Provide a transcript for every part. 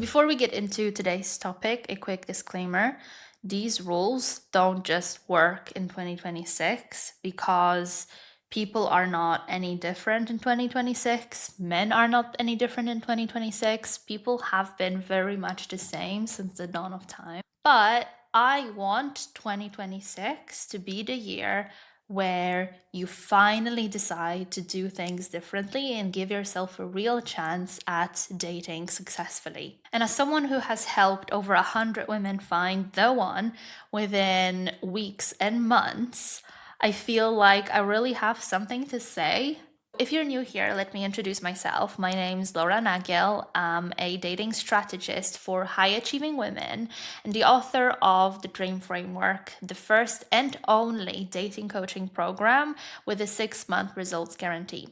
Before we get into today's topic, a quick disclaimer. These rules don't just work in 2026 because people are not any different in 2026. Men are not any different in 2026. People have been very much the same since the dawn of time. But I want 2026 to be the year where you finally decide to do things differently and give yourself a real chance at dating successfully. And as someone who has helped over 100 women find the one within weeks and months, I feel like I really have something to say. If you're new here, let me introduce myself. My name's Laura Nagel. I'm a dating strategist for high achieving women and the author of the Dream Framework, the first and only dating coaching program with a 6-month results guarantee.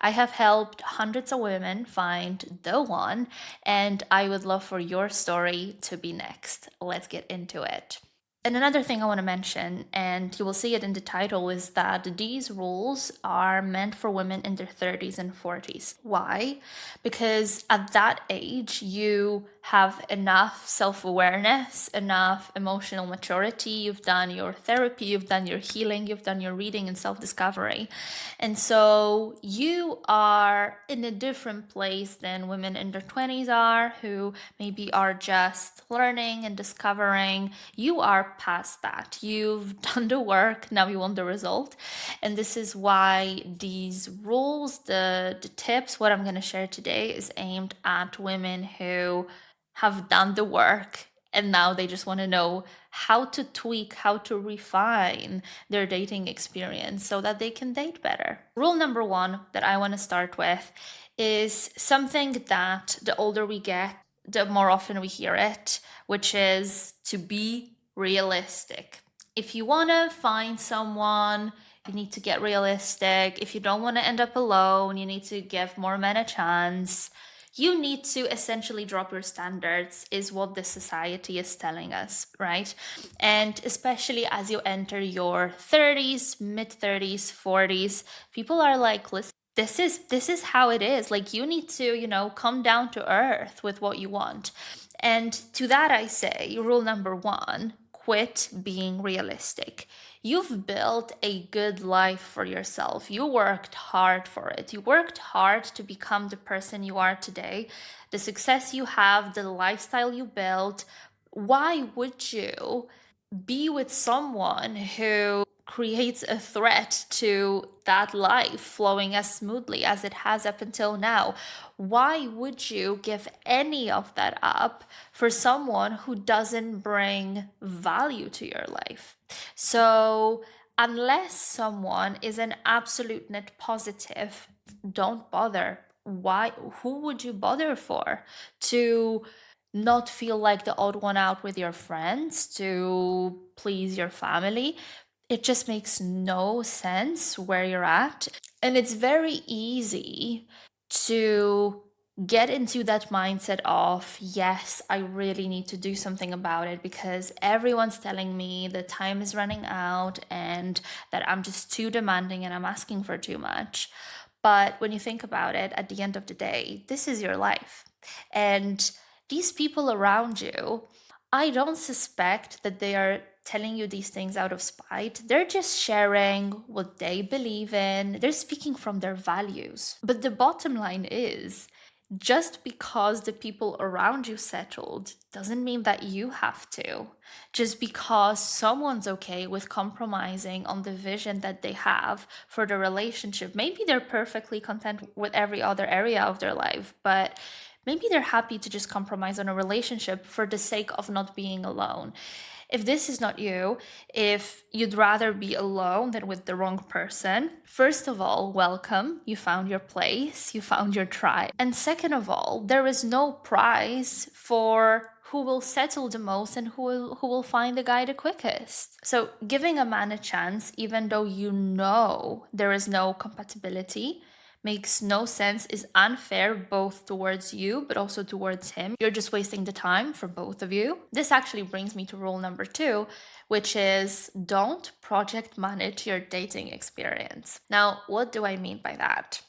I have helped hundreds of women find the one, and I would love for your story to be next. Let's get into it. And another thing I want to mention, and you will see it in the title, is that these rules are meant for women in their 30s and 40s. Why? Because at that age, you have enough self awareness, enough emotional maturity. You've done your therapy, you've done your healing, you've done your reading and self discovery. And so you are in a different place than women in their 20s are, who maybe are just learning and discovering. You are past that. You've done the work, now you want the result. And this is why these rules, the tips, what I'm going to share today is aimed at women who have done the work and now they just want to know how to tweak, how to refine their dating experience so that they can date better. Rule number one that I want to start with is something that the older we get, the more often we hear it, which is to be realistic. If you want to find someone, you need to get realistic. If you don't want to end up alone, you need to give more men a chance. You need to essentially drop your standards, is what the society is telling us, right? And especially as you enter your 30s, mid 30s, 40s, people are like, listen, this is how it is. Like, you need to, come down to earth with what you want. And to that I say, rule number one, quit being realistic. You've built a good life for yourself. You worked hard for it. You worked hard to become the person you are today, the success you have, the lifestyle you built. Why would you be with someone who creates a threat to that life flowing as smoothly as it has up until now? Why would you give any of that up for someone who doesn't bring value to your life? So, unless someone is an absolute net positive, don't bother. Why? Who would you bother for? To not feel like the odd one out with your friends, to please your family. It just makes no sense where you're at. And it's very easy to get into that mindset of, yes, I really need to do something about it because everyone's telling me the time is running out and that I'm just too demanding and I'm asking for too much. But when you think about it, at the end of the day, this is your life. And these people around you, I don't suspect that they are telling you these things out of spite. They're just sharing what they believe in. They're speaking from their values. But the bottom line is, just because the people around you settled doesn't mean that you have to. Just because someone's okay with compromising on the vision that they have for the relationship. Maybe they're perfectly content with every other area of their life, but maybe they're happy to just compromise on a relationship for the sake of not being alone. If this is not you, if you'd rather be alone than with the wrong person, first of all, welcome. You found your place, you found your tribe. And second of all, there is no prize for who will settle the most and who will find the guy the quickest. So giving a man a chance, even though you know there is no compatibility, makes no sense, is unfair both towards you but also towards him. You're just wasting the time for both of you. This actually brings me to rule number two, which is don't project manage your dating experience. Now, what do I mean by that?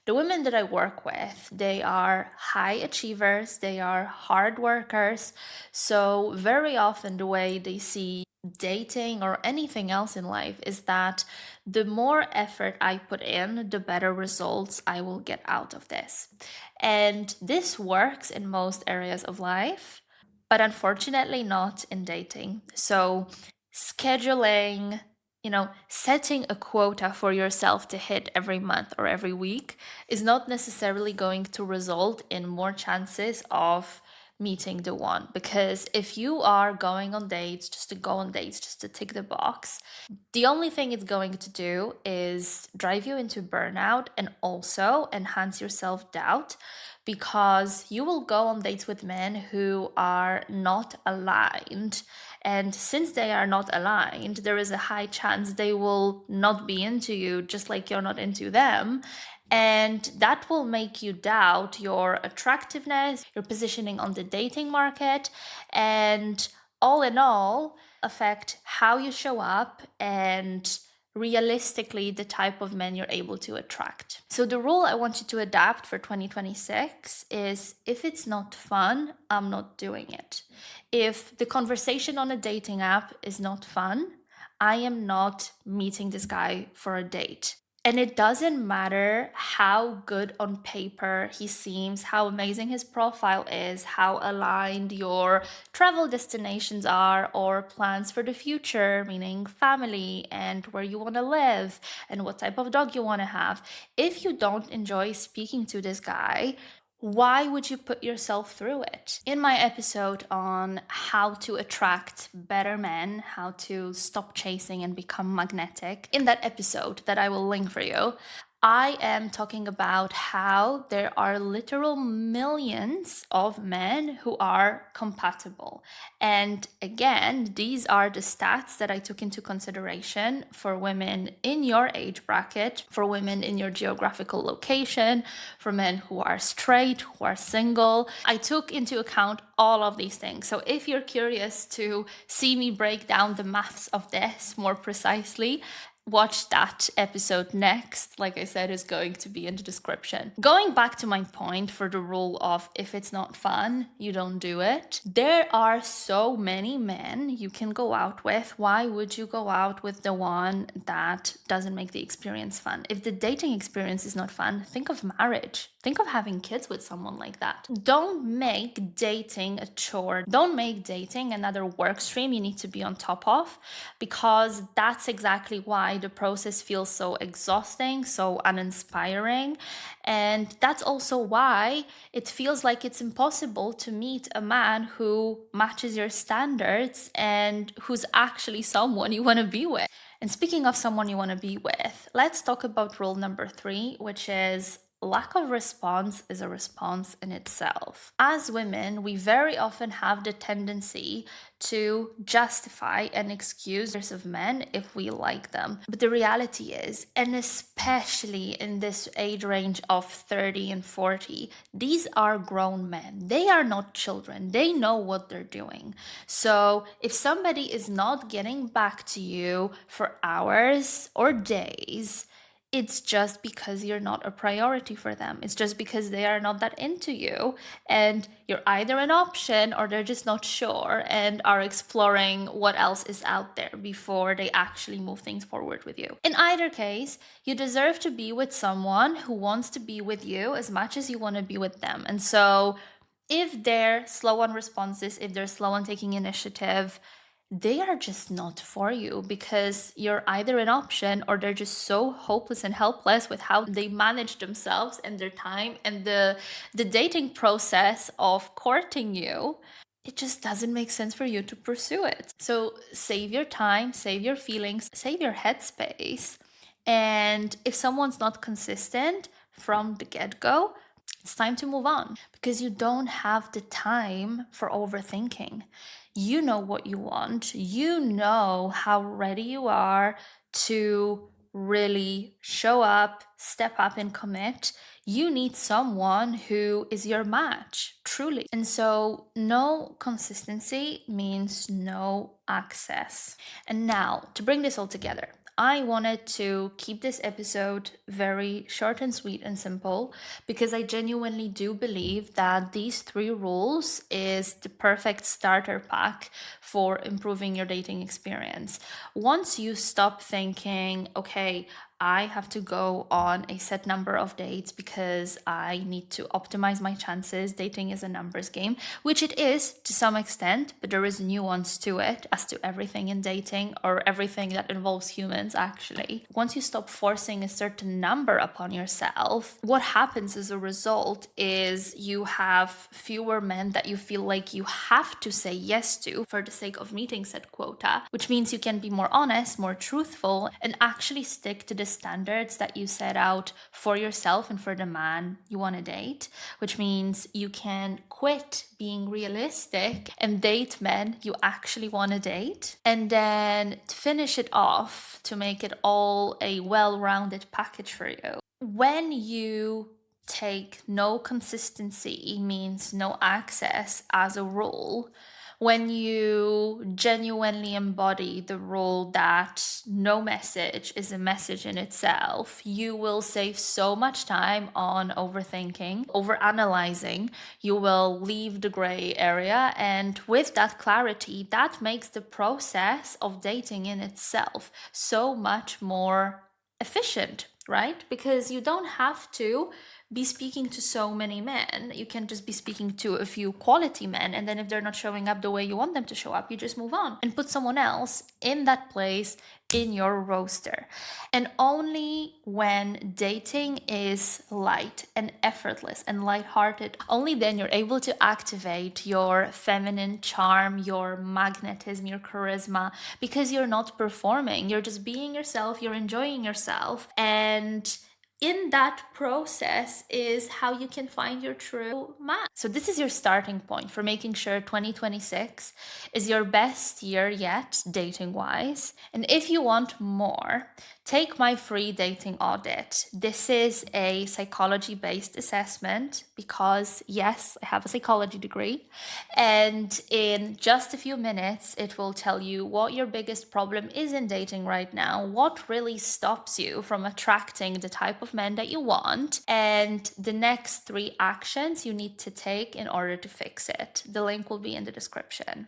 The women that I work with, they are high achievers, they are hard workers. So, very often, the way they see dating or anything else in life is that the more effort I put in, the better results I will get out of this. And this works in most areas of life, but unfortunately not in dating. So, scheduling, setting a quota for yourself to hit every month or every week is not necessarily going to result in more chances of meeting the one. Because if you are going on dates just to go on dates, just to tick the box, the only thing it's going to do is drive you into burnout and also enhance your self doubt, because you will go on dates with men who are not aligned. And since they are not aligned, there is a high chance they will not be into you, just like you're not into them. And that will make you doubt your attractiveness, your positioning on the dating market, and all in all, affect how you show up and realistically the type of men you're able to attract. So the rule I want you to adapt for 2026 is, if it's not fun, I'm not doing it. If the conversation on a dating app is not fun, I am not meeting this guy for a date. And it doesn't matter how good on paper he seems, how amazing his profile is, how aligned your travel destinations are, or plans for the future, meaning family and where you want to live and what type of dog you want to have. If you don't enjoy speaking to this guy, why would you put yourself through it? In my episode on how to attract better men, how to stop chasing and become magnetic, in that episode that I will link for you, I am talking about how there are literal millions of men who are compatible. And again, these are the stats that I took into consideration for women in your age bracket, for women in your geographical location, for men who are straight, who are single. I took into account all of these things. So if you're curious to see me break down the maths of this more precisely, watch that episode next. Like I said, is going to be in the description. Going back to my point for the rule of, if it's not fun, you don't do it. There are so many men you can go out with. Why would you go out with the one that doesn't make the experience fun? If the dating experience is not fun, think of marriage. Think of having kids with someone like that. Don't make dating a chore. Don't make dating another work stream you need to be on top of, because that's exactly why the process feels so exhausting, so uninspiring. And that's also why it feels like it's impossible to meet a man who matches your standards and who's actually someone you want to be with. And speaking of someone you want to be with, let's talk about rule number 3, which is lack of response is a response in itself. As women, we very often have the tendency to justify and excuse of men if we like them. But the reality is, and especially in this age range of 30 and 40, these are grown men. They are not children. They know what they're doing. So if somebody is not getting back to you for hours or days, it's just because you're not a priority for them. It's just because they are not that into you, and you're either an option or they're just not sure and are exploring what else is out there before they actually move things forward with you. In either case, you deserve to be with someone who wants to be with you as much as you want to be with them. And so if they're slow on responses, if they're slow on taking initiative, they are just not for you, because you're either an option or they're just so hopeless and helpless with how they manage themselves and their time and the dating process of courting you. It just doesn't make sense for you to pursue it. So save your time, save your feelings, save your headspace. And if someone's not consistent from the get-go, it's time to move on, because you don't have the time for overthinking. You know what you want. You know how ready you are to really show up, step up, and commit. You need someone who is your match, truly. And so, no consistency means no access. And now, to bring this all together, I wanted to keep this episode very short and sweet and simple because I genuinely do believe that these 3 rules is the perfect starter pack for improving your dating experience. Once you stop thinking, okay, I have to go on a set number of dates because I need to optimize my chances. Dating is a numbers game, which it is to some extent, but there is nuance to it, as to everything in dating or everything that involves humans, actually. Once you stop forcing a certain number upon yourself, what happens as a result is you have fewer men that you feel like you have to say yes to for the sake of meeting said quota, which means you can be more honest, more truthful, and actually stick to the standards that you set out for yourself and for the man you want to date, which means you can quit being realistic and date men you actually want to date. And then to finish it off, to make it all a well-rounded package for you, when you take no consistency means no access as a rule, when you genuinely embody the rule that no message is a message in itself, you will save so much time on overthinking, overanalyzing. You will leave the gray area, and with that clarity, that makes the process of dating in itself so much more efficient, right? Because you don't have to be speaking to so many men. You can just be speaking to a few quality men, and then if they're not showing up the way you want them to show up, you just move on and put someone else in that place in your roster. And only when dating is light and effortless and lighthearted, only then you're able to activate your feminine charm, your magnetism, your charisma, because you're not performing. You're just being yourself, you're enjoying yourself, and in that process is how you can find your true match. So this is your starting point for making sure 2026 is your best year yet, dating wise. And if you want more, take my free dating audit. This is a psychology based assessment because, yes, I have a psychology degree. And in just a few minutes, it will tell you what your biggest problem is in dating right now, what really stops you from attracting the type of men that you want, and the next 3 actions you need to take in order to fix it. The link will be in the description.